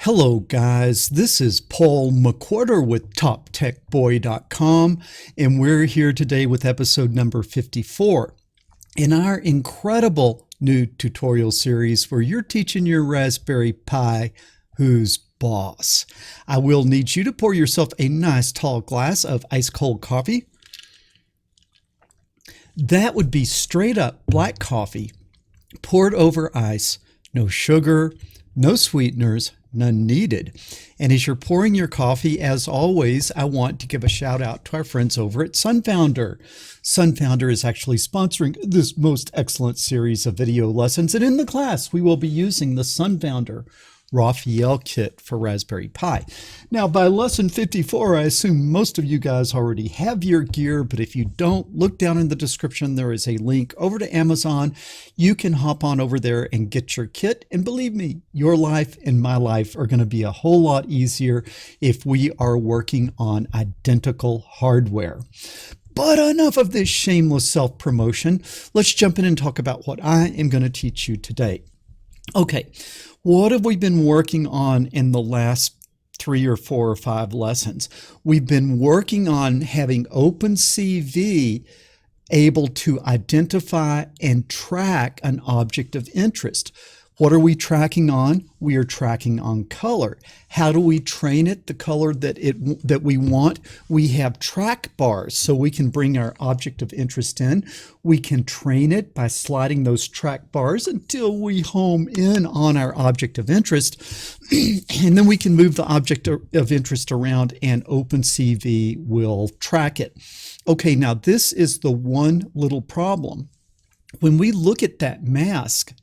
Hello guys, this is Paul McWhorter with TopTechBoy.com, and we're here today with episode number 54 in our incredible new tutorial series where you're teaching your Raspberry Pi who's boss. I will need you to pour yourself a nice tall glass of ice cold coffee. That would be straight up black coffee poured over ice, no sugar, no sweeteners, none needed. And as you're pouring your coffee, as always, I want to give a shout out to our friends over at Sunfounder. Sunfounder is actually sponsoring this most excellent series of video lessons. And in the class, we will be using the Sunfounder Raphael kit for Raspberry Pi. Now, by lesson 54, I assume most of you guys already have your gear, but if you don't, look down in the description. There is a link over to Amazon. You can hop on over there and get your kit. And believe me, your life and my life are going to be a whole lot easier if we are working on identical hardware. But enough of this shameless self-promotion. Let's jump in and talk about what I am going to teach you today. Okay, what have we been working on in the last 3 or 4 or 5 lessons? We've been working on having OpenCV able to identify and track an object of interest. What are we tracking on? We are tracking on color. How do we train it the color that we want? We have trackbars, so we can bring our object of interest in. We can train it by sliding those trackbars until we home in on our object of interest. And then we can move the object of interest around and OpenCV will track it. Okay, now this is the one little problem. When we look at that mask,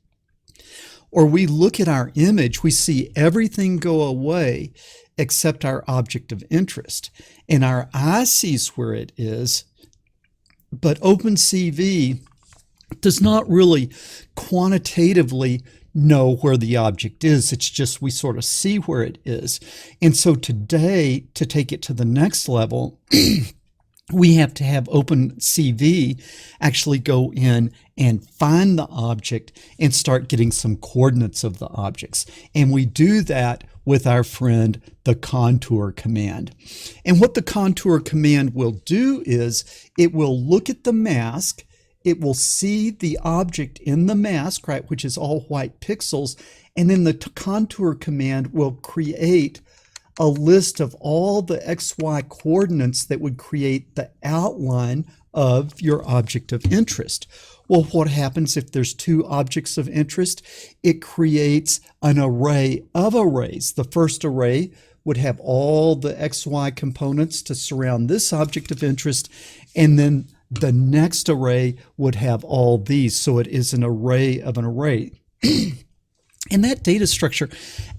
or we look at our image, we see everything go away except our object of interest. And our eye sees where it is, but OpenCV does not really quantitatively know where the object is. It's just we sort of see where it is. And so today, to take it to the next level, we have to have OpenCV actually go in and find the object and start getting some coordinates of the objects. And we do that with our friend, the contour command. And what the contour command will do is it will look at the mask, it will see the object in the mask, right, which is all white pixels, and then the contour command will create a list of all the XY coordinates that would create the outline of your object of interest. Well, what happens if there's 2 objects of interest? It creates an array of arrays. The first array would have all the XY components to surround this object of interest, and then the next array would have all these. So it is an array of an array. And that data structure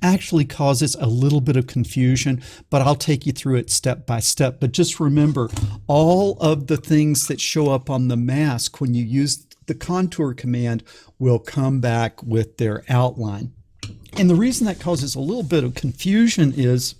actually causes a little bit of confusion, but I'll take you through it step by step. But just remember, all of the things that show up on the mask when you use the contour command will come back with their outline. And the reason that causes a little bit of confusion is,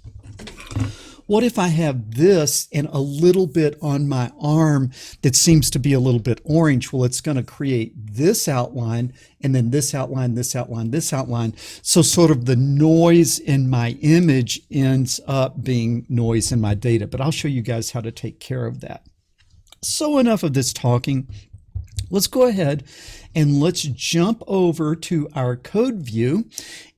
what if I have this and a little bit on my arm that seems to be a little bit orange? Well, it's going to create this outline, and then this outline, this outline, this outline. So sort of the noise in my image ends up being noise in my data. But I'll show you guys how to take care of that. So enough of this talking. Let's go ahead and let's jump over to our code view,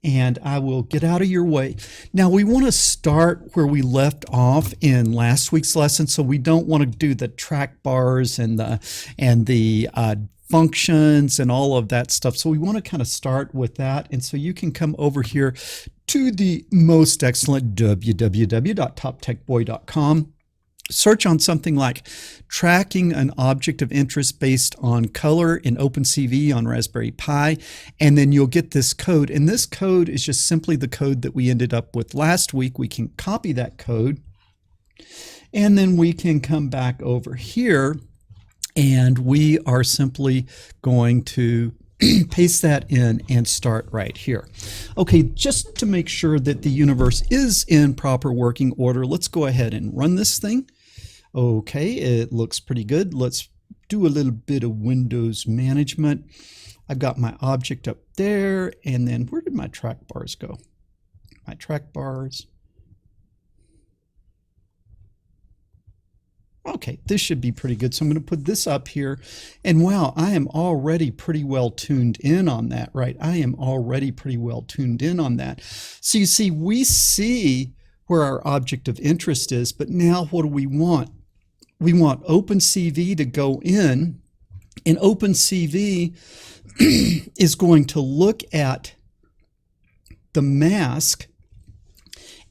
and I will get out of your way. Now we want to start where we left off in last week's lesson, so we don't want to do the track bars and the functions and all of that stuff. So we want to kind of start with that, and so you can come over here to the most excellent www.toptechboy.com. Search on something like tracking an object of interest based on color in OpenCV on Raspberry Pi, and then you'll get this code. And this code is just simply the code that we ended up with last week. We can copy that code, and then we can come back over here, and we are simply going to paste that in and start right here. Okay, just to make sure that the universe is in proper working order, let's go ahead and run this thing. Okay, it looks pretty good. Let's do a little bit of Windows management. I've got my object up there, and then where did my track bars go? my track bars. Okay, this should be pretty good. So I'm going to put this up here. And wow, I am already pretty well tuned in on that, right? I am already pretty well tuned in on that. So you see, we see where our object of interest is, but now what do we want? We want OpenCV to go in, and OpenCV is going to look at the mask,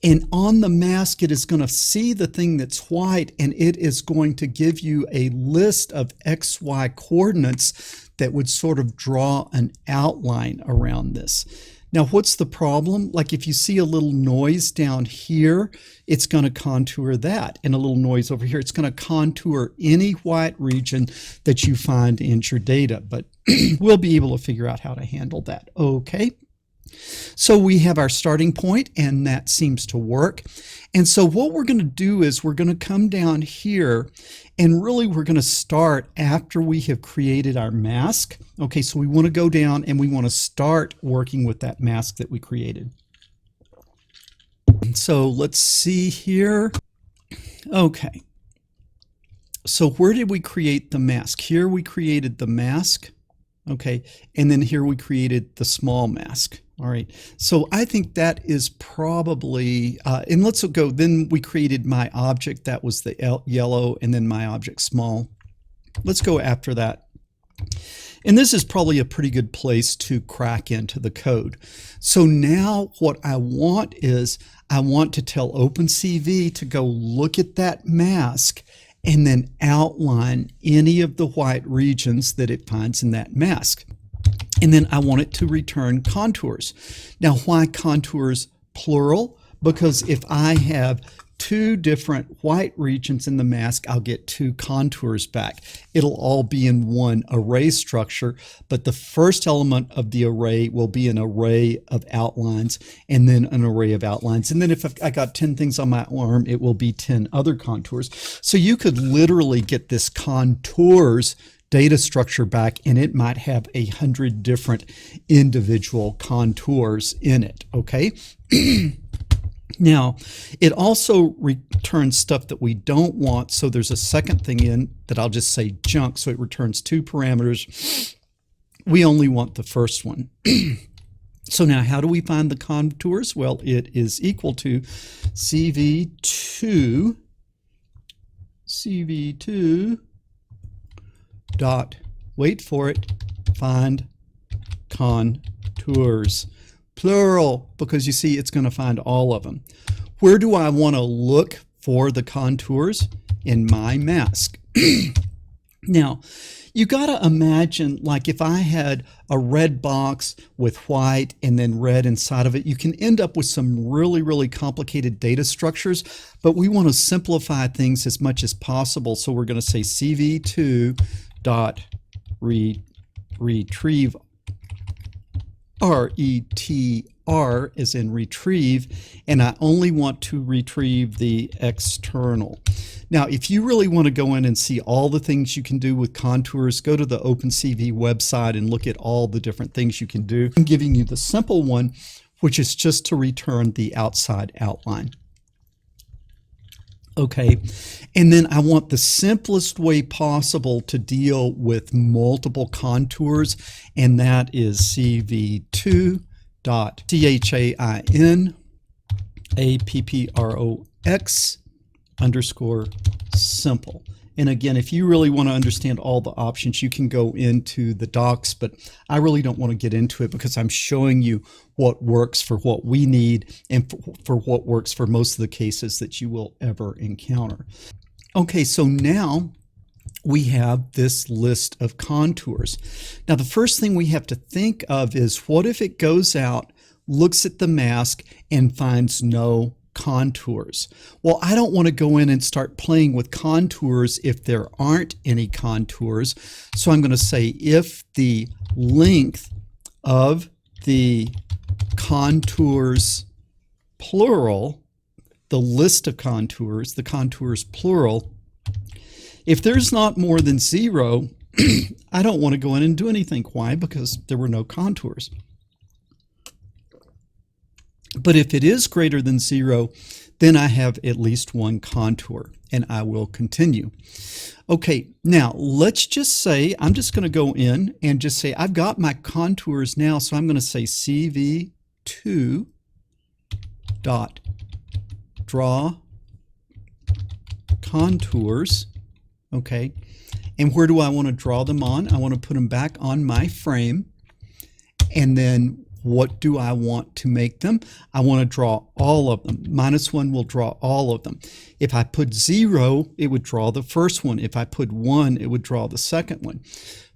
and on the mask it is going to see the thing that's white, and it is going to give you a list of XY coordinates that would sort of draw an outline around this. Now, what's the problem? Like if you see a little noise down here, it's going to contour that, and a little noise over here, it's going to contour any white region that you find in your data, but we'll be able to figure out how to handle that. Okay. So we have our starting point, and that seems to work. And so what we're going to do is we're going to come down here, and really we're going to start after we have created our mask. Okay, so we want to go down and we want to start working with that mask that we created. So let's see here. Okay, so where did we create the mask? Here we created the mask. Okay, and then here we created the small mask. All right, so I think that is probably, and let's go, then we created my object, that was the yellow, and then my object small. Let's go after that. And this is probably a pretty good place to crack into the code. So now what I want is, I want to tell OpenCV to go look at that mask and then outline any of the white regions that it finds in that mask. And then I want it to return contours. Now, why contours plural? Because if I have two different white regions in the mask, I'll get two contours back. It'll all be in one array structure, but the first element of the array will be an array of outlines, and then an array of outlines. And then if I got 10 things on my arm, it will be 10 other contours. So you could literally get this contours data structure back, and it might have 100 different individual contours in it, okay? Now, it also returns stuff that we don't want, so there's a second thing in that I'll just say junk, so it returns two parameters. We only want the first one. So now how do we find the contours? Well, it is equal to CV2 dot, wait for it, find contours. Plural, because you see it's going to find all of them. Where do I want to look for the contours? In my mask. Now, you got to imagine, like if I had a red box with white and then red inside of it, you can end up with some really, really complicated data structures, but we want to simplify things as much as possible. So we're going to say CV2 dot retrieve, RETR as in retrieve, and I only want to retrieve the external. Now, if you really want to go in and see all the things you can do with contours, go to the OpenCV website and look at all the different things you can do. I'm giving you the simple one, which is just to return the outside outline. Okay, and then I want the simplest way possible to deal with multiple contours, and that is CV2 dot CHAIN APPROX underscore simple. And again, if you really want to understand all the options, you can go into the docs, but I really don't want to get into it because I'm showing you what works for what we need and for what works for most of the cases that you will ever encounter. Okay, so now we have this list of contours. Now, the first thing we have to think of is, what if it goes out, looks at the mask, and finds no contours? Well, I don't want to go in and start playing with contours if there aren't any contours. So I'm going to say if the length of the contours plural, the list of contours, the contours plural, if there's not more than 0, I don't want to go in and do anything. Why? Because there were no contours. But if it is greater than 0, then I have at least one contour, and I will continue. Okay, now let's just say, I'm just going to go in and just say I've got my contours now, so I'm going to say CV2 dot draw contours. Okay, and where do I want to draw them on? I want to put them back on my frame, and then what do I want to make them? I want to draw all of them. -1 will draw all of them. If I put 0, it would draw the first one. If I put 1, it would draw the second one.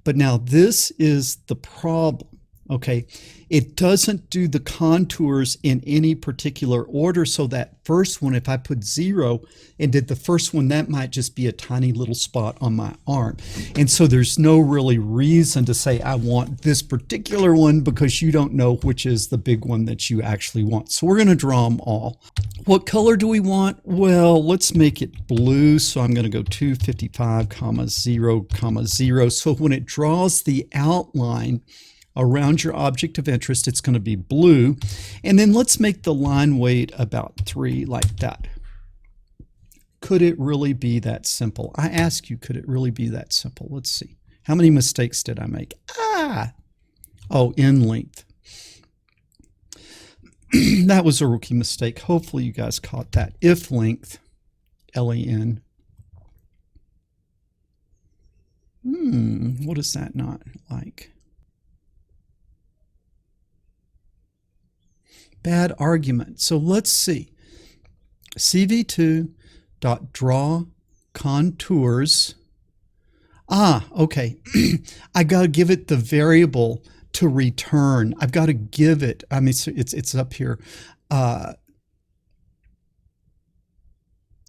But now this is the problem. Okay, it doesn't do the contours in any particular order, so that first one, if I put 0 and did the first one, that might just be a tiny little spot on my arm. And so there's no really reason to say I want this particular one, because you don't know which is the big one that you actually want. So we're going to draw them all. What color do we want? Well, let's make it blue. So I'm going to go 255, 0, 0. So when it draws the outline around your object of interest, it's going to be blue. And then let's make the line weight about 3, like that. Could it really be that simple? I ask you, could it really be that simple? Let's see. How many mistakes did I make? Oh, in length. That was a rookie mistake. Hopefully you guys caught that. If length, L-E-N. What is that not like? Bad argument. So let's see. CV2 dot draw contours. Okay. I got to give it the variable to return. I've got to give it. I mean, it's up here.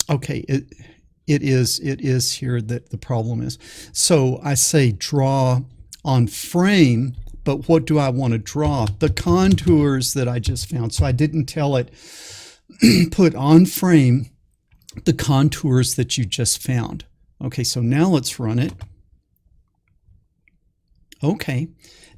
Okay. It is here that the problem is. So I say draw on frame. But what do I want to draw? The contours that I just found. So I didn't tell it, put on frame the contours that you just found. Okay, so now let's run it. Okay.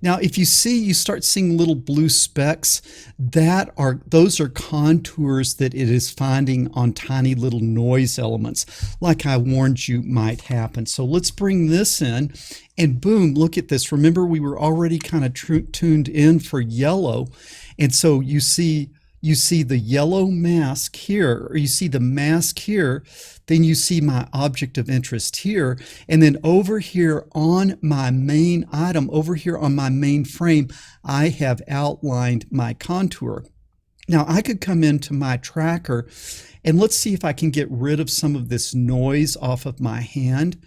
Now, if you see, you start seeing little blue specks. Those are contours that it is finding on tiny little noise elements, like I warned you might happen. So let's bring this in, and boom, look at this. Remember, we were already kind of tuned in for yellow, and so you see the yellow mask here, or you see the mask here, then you see my object of interest here, and then over here on my main item, over here on my main frame, I have outlined my contour. Now I could come into my tracker, and let's see if I can get rid of some of this noise off of my hand.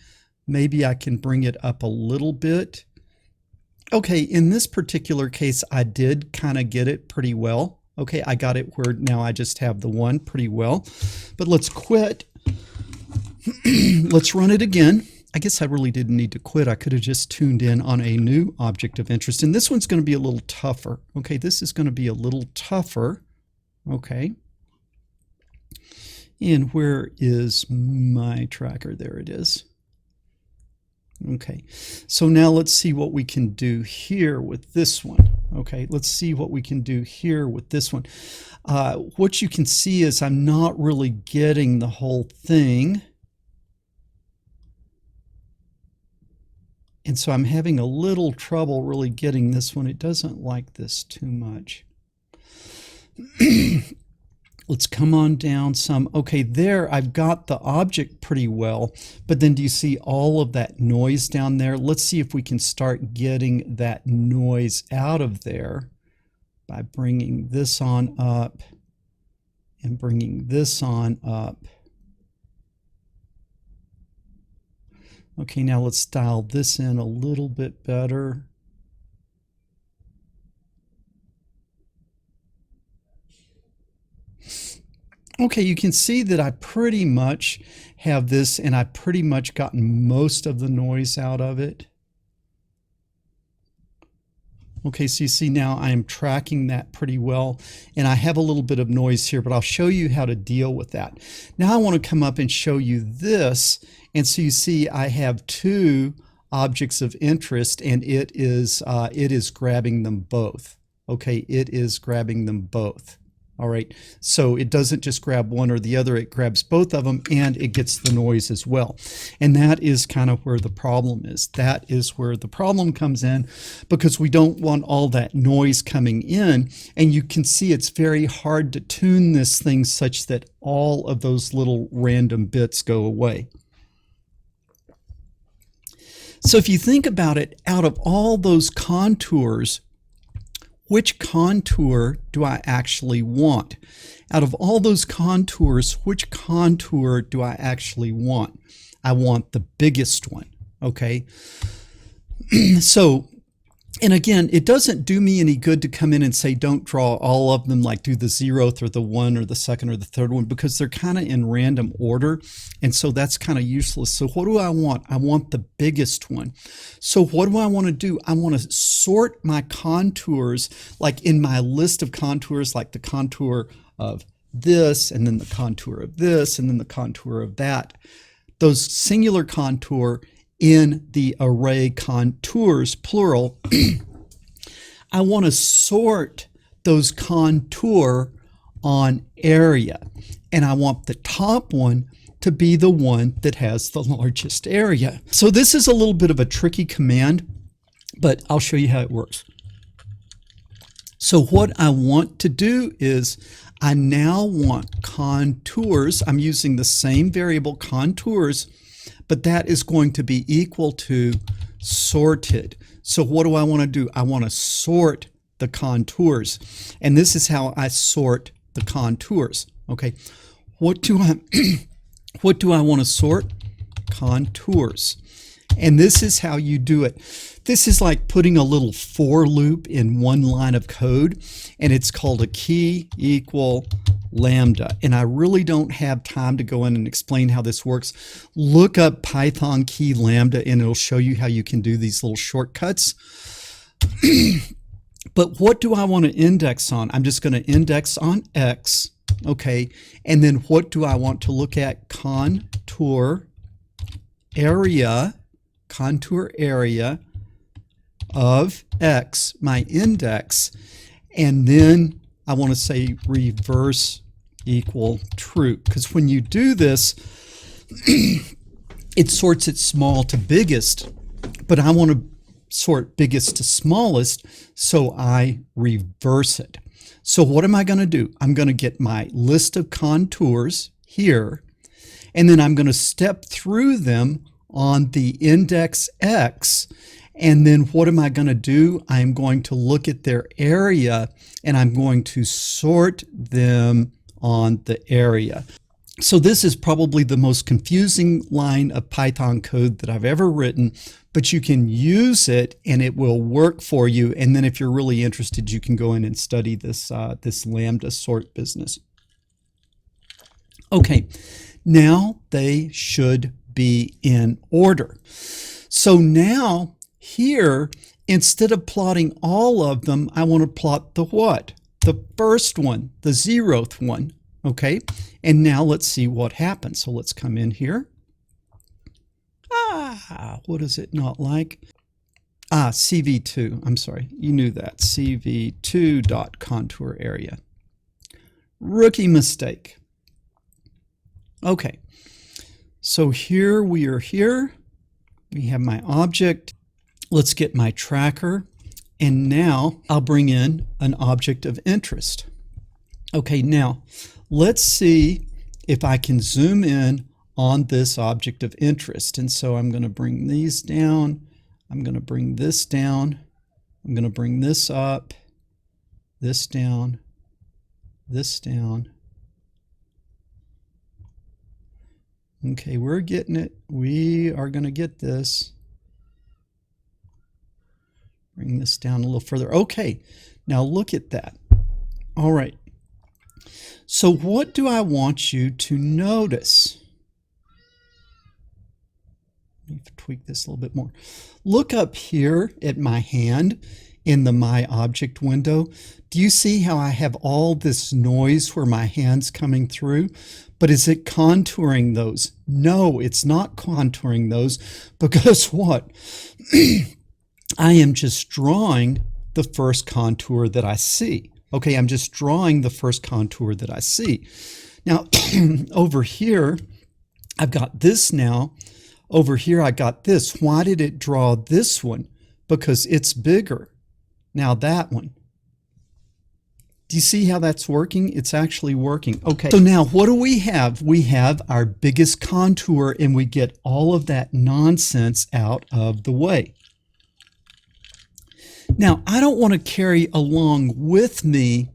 Maybe I can bring it up a little bit. Okay, in this particular case, I did kind of get it pretty well. Okay, I got it where now I just have the one pretty well. But let's quit. Let's run it again. I guess I really didn't need to quit. I could have just tuned in on a new object of interest. And this one's going to be a little tougher. Okay, this is going to be a little tougher. Okay. And where is my tracker? There it is. Okay, so now let's see what we can do here with this one. Okay, let's see what we can do here with this one. What you can see is I'm not really getting the whole thing. And so I'm having a little trouble really getting this one. It doesn't like this too much. Let's come on down some. Okay, there I've got the object pretty well, but then do you see all of that noise down there? Let's see if we can start getting that noise out of there by bringing this on up and bringing this on up. Okay, now let's dial this in a little bit better. Okay, you can see that I pretty much have this, and I've pretty much gotten most of the noise out of it. Okay, so you see now I am tracking that pretty well, and I have a little bit of noise here, but I'll show you how to deal with that. Now I want to come up and show you this, and so you see I have two objects of interest, and it is grabbing them both. Okay, it is grabbing them both. All right, so it doesn't just grab one or the other, it grabs both of them and it gets the noise as well. And that is kind of where the problem is. That is where the problem comes in, because we don't want all that noise coming in. And you can see it's very hard to tune this thing such that all of those little random bits go away. So if you think about it, out of all those contours, which contour do I actually want? Out of all those contours, which contour do I actually want? I want the biggest one, okay? So, and again, it doesn't do me any good to come in and say, don't draw all of them, like do the 0th or the 1 or the 2nd or the 3rd one, because they're kind of in random order. And so that's kind of useless. So what do I want? I want the biggest one. So what do I want to do? I want to sort my contours, like in my list of contours, like the contour of this, and then the contour of this, and then the contour of that. Those singular contour in the array contours, plural, I want to sort those contour on area. And I want the top one to be the one that has the largest area. So this is a little bit of a tricky command, but I'll show you how it works. So what I want to do is I now want contours. I'm using the same variable contours, but that is going to be equal to sorted. So what do I want to do? I want to sort the contours. And this is how I sort the contours. Okay. What do I want to sort? Contours. And this is how you do it. This is like putting a little for loop in one line of code, and it's called a key equal lambda. And I really don't have time to go in and explain how this works. Look up Python key lambda and it'll show you how you can do these little shortcuts. But what do I want to index on? I'm just going to index on X. Okay. And then what do I want to look at? Contour area of X, my index. And then I want to say reverse equal true, because when you do this, it sorts it small to biggest, but I want to sort biggest to smallest, so I reverse it. So what am I going to do? I'm going to get my list of contours here, and then I'm going to step through them on the index X. And then what am I going to do? I'm going to look at their area and I'm going to sort them on the area. So this is probably the most confusing line of Python code that I've ever written, but you can use it and it will work for you. And then if you're really interested, you can go in and study this, this lambda sort business. Okay, now they should be in order. So now here, instead of plotting all of them, I want to plot the what? The first one, the 0th one, okay? And now let's see what happens. So let's come in here. What is it not like? CV2, I'm sorry, you knew that. CV2.contour area. Rookie mistake. Okay, so here we are here. We have my object. Let's get my tracker, and now I'll bring in an object of interest. Okay, now let's see if I can zoom in on this object of interest. And so I'm going to bring these down. I'm going to bring this down. I'm going to bring this up, this down, this down. Okay, we're getting it. We are going to get this. Bring this down a little further. Okay, now look at that. All right. So what do I want you to notice? Let me tweak this a little bit more. Look up here at my hand in the My Object window. Do you see how I have all this noise where my hand's coming through? But is it contouring those? No, it's not contouring those, because what? I am just drawing the first contour that I see. Okay, I'm just drawing the first contour that I see. Now, over here, I've got this now. Over here, I got this. Why did it draw this one? Because it's bigger. Now that one. Do you see how that's working? It's actually working. Okay, so now what do we have? We have our biggest contour, and we get all of that nonsense out of the way. Now, I don't want to carry along with me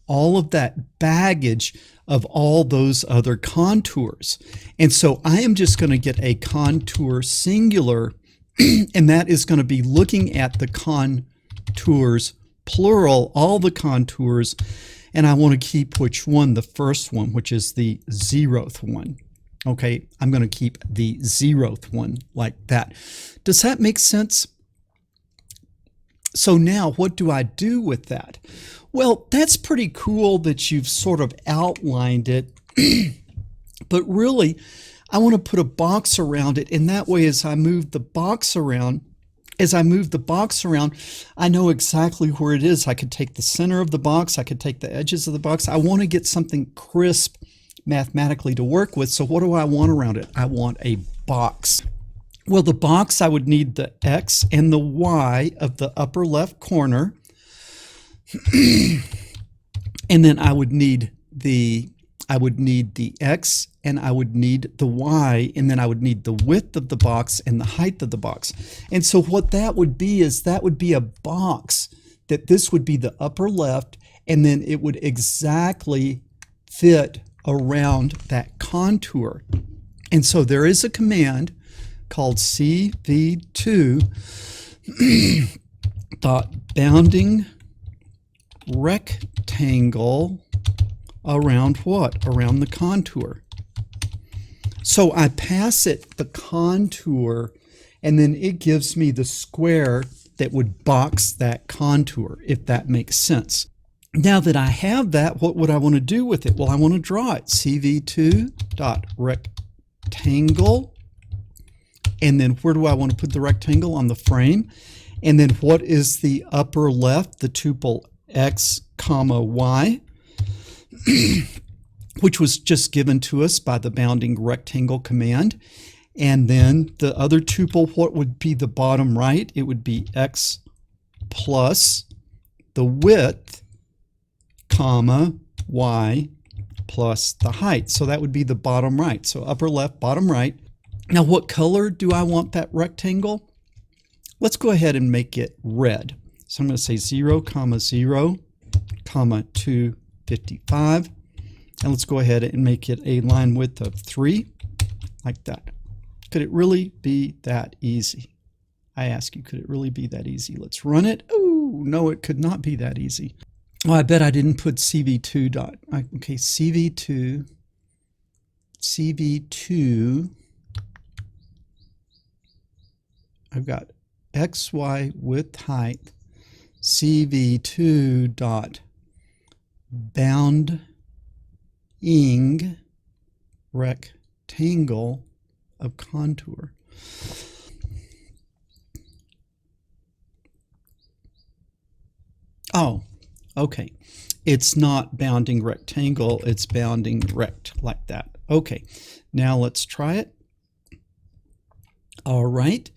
all of that baggage of all those other contours. And so I am just going to get a contour singular, and that is going to be looking at the contours plural, all the contours, and I want to keep which one? The first one, which is the 0th one. Okay, I'm going to keep the 0th one like that. Does that make sense? So now what do I do with that? Well, that's pretty cool that you've sort of outlined it, but really I want to put a box around it, and that way as I move the box around, I know exactly where it is. I could take the center of the box, I could take the edges of the box. I want to get something crisp mathematically to work with, so what do I want around it? I want a box. Well, the box, I would need the X and the Y of the upper left corner. And then I would need the X and I would need the Y, and then I would need the width of the box and the height of the box. And so what that would be is that would be a box, that this would be the upper left, and then it would exactly fit around that contour. And so there is a command called CV2 bounding rectangle around what? Around the contour. So I pass it the contour, and then it gives me the square that would box that contour, if that makes sense. Now that I have that, what would I want to do with it? Well, I want to draw it. CV2.rectangle. And then where do I want to put the rectangle? On the frame. And then what is the upper left? The tuple X, comma, Y, which was just given to us by the bounding rectangle command. And then the other tuple, what would be the bottom right? It would be X plus the width, comma, Y plus the height. So that would be the bottom right. So upper left, bottom right. Now, what color do I want that rectangle? Let's go ahead and make it red. So I'm going to say 0, 0, 255. And let's go ahead and make it a line width of 3, like that. Could it really be that easy? I ask you, could it really be that easy? Let's run it. Oh, no, it could not be that easy. Oh, I bet I didn't put CV2 dot. Okay, CV2. I've got X, Y, width, height. CV2 dot bounding rectangle of contour. Oh, okay. It's not bounding rectangle, it's bounding rect, like that. Okay, now let's try it. All right,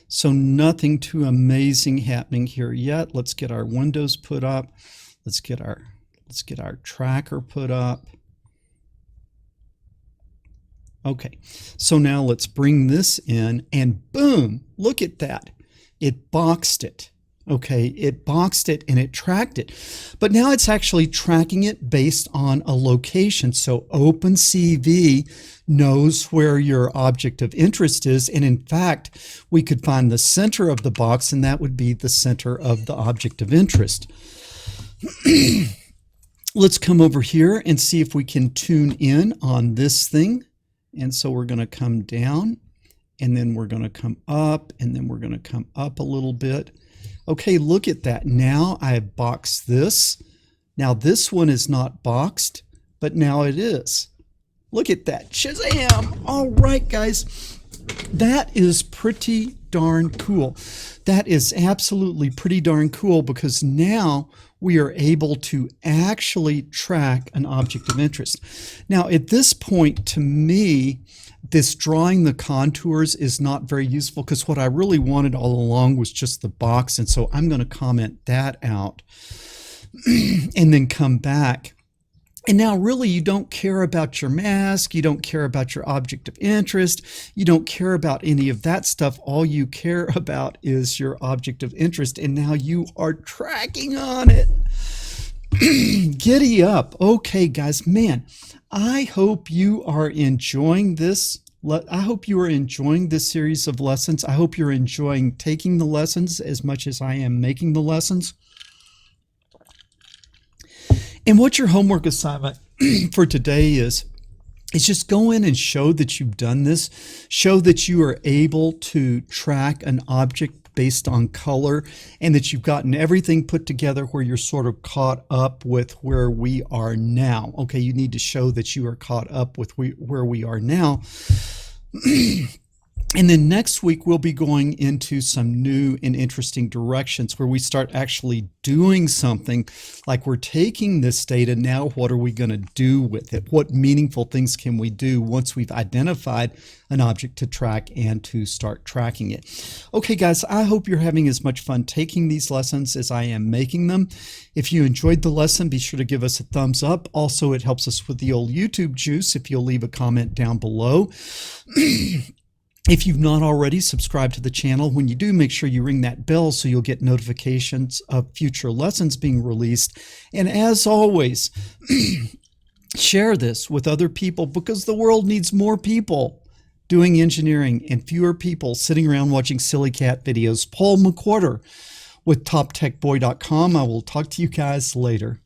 so nothing too amazing happening here yet. Let's get our windows put up. Let's get our tracker put up. Okay, so now let's bring this in, and boom, look at that. It boxed it. Okay, it boxed it and it tracked it. But now it's actually tracking it based on a location. So OpenCV knows where your object of interest is. And in fact, we could find the center of the box, and that would be the center of the object of interest. Let's come over here and see if we can tune in on this thing. And so we're going to come down, and then we're going to come up, and then we're going to come up a little bit. Okay, look at that. Now I have boxed this. Now this one is not boxed, but now it is. Look at that. Shazam! All right, guys. That is pretty darn cool. That is absolutely pretty darn cool, because now we are able to actually track an object of interest. Now, at this point, to me, this drawing the contours is not very useful, because what I really wanted all along was just the box. And so I'm going to comment that out and then come back. And now really you don't care about your mask, you don't care about your object of interest, you don't care about any of that stuff. All you care about is your object of interest, and now you are tracking on it. Giddy up. Okay, guys, man, I hope you are enjoying this. I hope you are enjoying this series of lessons. I hope you're enjoying taking the lessons as much as I am making the lessons. And what your homework assignment for today is just go in and show that you've done this. Show that you are able to track an object based on color, and that you've gotten everything put together where you're sort of caught up with where we are now. Okay, you need to show that you are caught up with where we are now. And then next week, we'll be going into some new and interesting directions where we start actually doing something, like we're taking this data. Now, what are we going to do with it? What meaningful things can we do once we've identified an object to track and to start tracking it? Okay, guys, I hope you're having as much fun taking these lessons as I am making them. If you enjoyed the lesson, be sure to give us a thumbs up. Also, it helps us with the old YouTube juice if you'll leave a comment down below. If you've not already, subscribe to the channel. When you do, make sure you ring that bell so you'll get notifications of future lessons being released. And as always, share this with other people, because the world needs more people doing engineering and fewer people sitting around watching silly cat videos. Paul McWhorter with TopTechBoy.com. I will talk to you guys later.